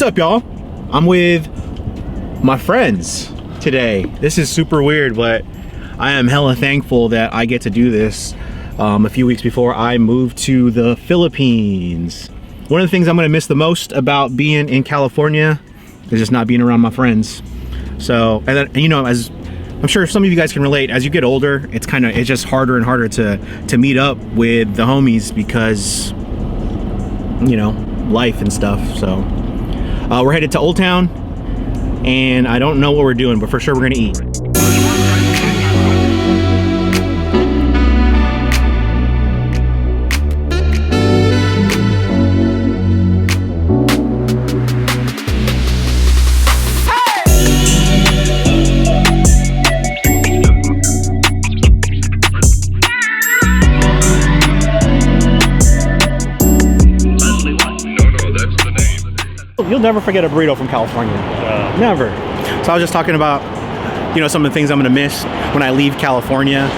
up, y'all? I'm with my friends today. This is super weird, but I am hella thankful that I get to do this a few weeks before I move to the Philippines. One of the things I'm gonna miss the most about being in California is just not being around my friends. So, and then, you know, as I'm sure some of you guys can relate, as you get older, it's just harder and harder to meet up with the homies because, you know, life and stuff. So we're headed to Old Town, and I don't know what we're doing, but for sure we're gonna eat. You'll never forget a burrito from California. Never. So I was just talking about, you know, some of the things I'm gonna miss when I leave California.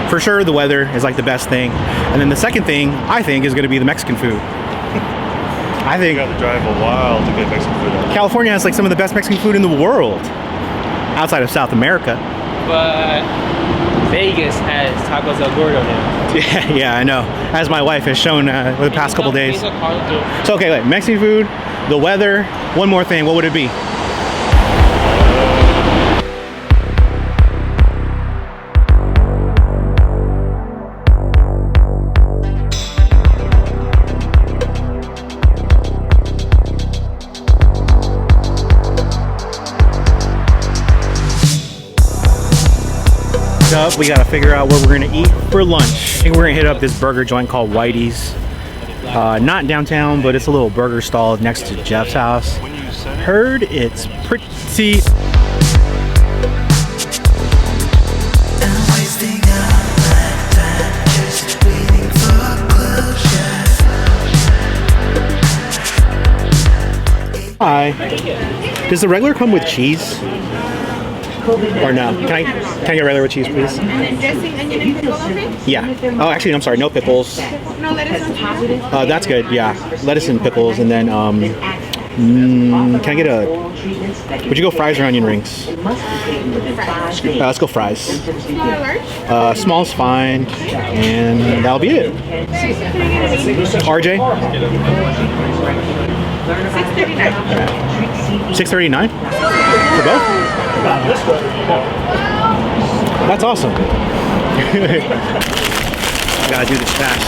For sure, the weather is like the best thing. And then the second thing, I think, is gonna be the Mexican food. I think you gotta drive a while to get Mexican food. California has like some of the best Mexican food in the world, outside of South America. But Vegas has tacos El Gordo now. Yeah, I know. As my wife has shown the past couple days. So okay, wait, Mexican food, the weather, one more thing, what would it be? Up, we gotta figure out what we're gonna eat for lunch. I think we're gonna hit up this burger joint called Whitey's. Not downtown, but it's a little burger stall next to Jeff's house. Heard it's pretty. Hi. Does the regular come with cheese? Or no? Can I get regular with cheese, please? Dressing, onion, and pickle, okay? Yeah. Oh, actually, I'm sorry. No pickles. No lettuce on top? That's good. Yeah, lettuce and pickles, and then can I get a? Would you go fries or onion rings? Let's go fries. Large? Small's fine, and that'll be it. RJ. $6.39 for both. That's awesome. Gotta do this fast.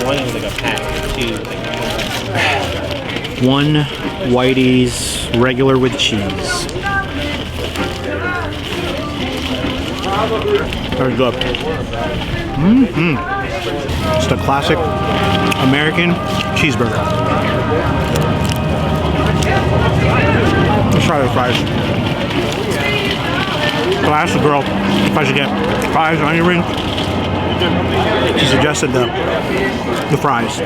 One is like a pack, two. One Whitey's regular with cheese. Very good. Just a classic American cheeseburger. Let's try the fries. So I asked the girl if I should get fries or onion rings. She suggested the fries.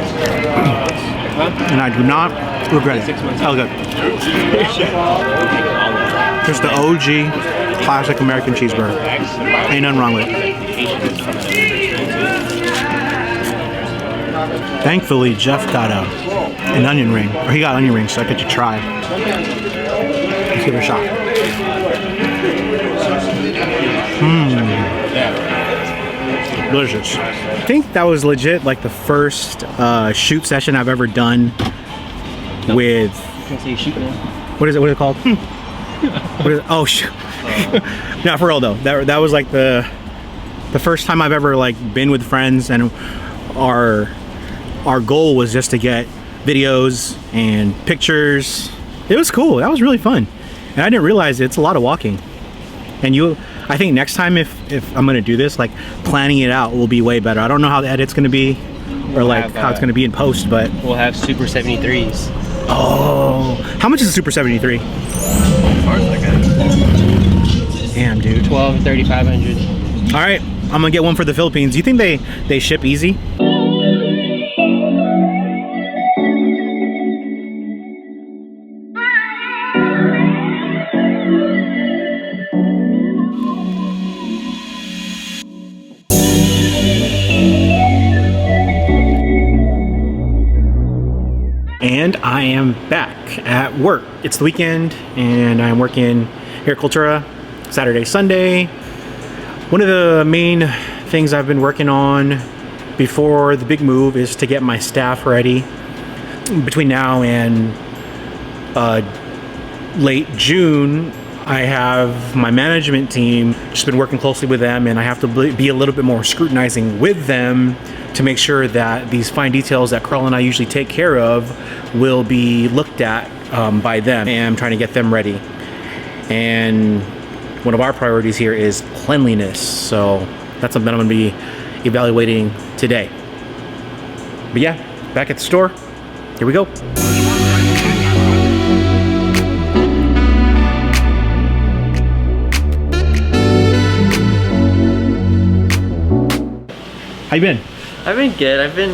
And I do not regret it. Hell good. Just the OG classic American cheeseburger. Ain't nothing wrong with it. Thankfully, Jeff got an onion ring. Or he got onion rings, so I get to try. Let's give it a shot. Delicious. I think that was legit like the first shoot session I've ever done with. Can I say shoot now? What is it? What is it called? What is it? Oh, shoot. No, for real though. That was like the first time I've ever like been with friends, and our goal was just to get videos and pictures. It was cool. That was really fun, and I didn't realize it's a lot of walking. And I think next time if I'm gonna do this, like planning it out will be way better. I don't know how the edit's gonna be, or like how it's gonna be in post, but we'll have Super 73s. Oh, how much is a Super 73? Damn, dude. 12, 3,500. All right, I'm gonna get one for the Philippines. Do you think they ship easy? And I am back at work. It's the weekend and I'm working here at Cultura Saturday, Sunday. One of the main things I've been working on before the big move is to get my staff ready. Between now and late June, I have my management team, just been working closely with them, and I have to be a little bit more scrutinizing with them to make sure that these fine details that Carl and I usually take care of will be looked at by them, and I'm trying to get them ready. And one of our priorities here is cleanliness, so that's something I'm going to be evaluating today. But yeah, back at the store, here we go. How you been? I've been good. I've been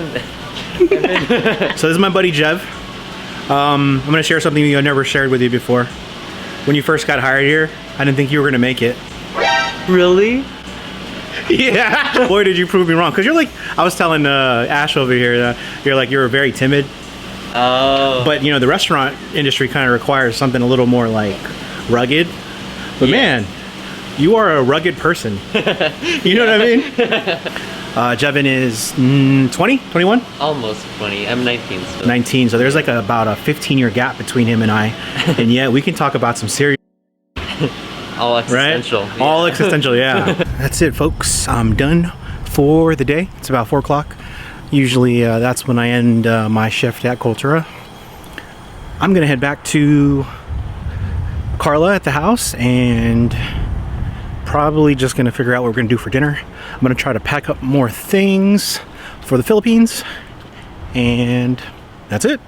So this is my buddy Jev. I'm gonna share something I've never shared with you before. When you first got hired here, I didn't think you were gonna make it. Really? Yeah. Boy, did you prove me wrong. Cause you're like, I was telling Ash over here that you're very timid. Oh. But you know, the restaurant industry kind of requires something a little more like rugged. But man, you are a rugged person. You know what I mean? Jevin is 20, 21? Almost 20. I'm 19 still. 19, so there's like about a 15-year gap between him and I. And yeah, we can talk about some serious, All existential. right? All existential, yeah. That's it, folks. I'm done for the day. It's about 4 o'clock. Usually that's when I end my shift at Cultura. I'm gonna head back to Carla at the house and probably just gonna figure out what we're gonna do for dinner. I'm gonna try to pack up more things for the Philippines, and that's it.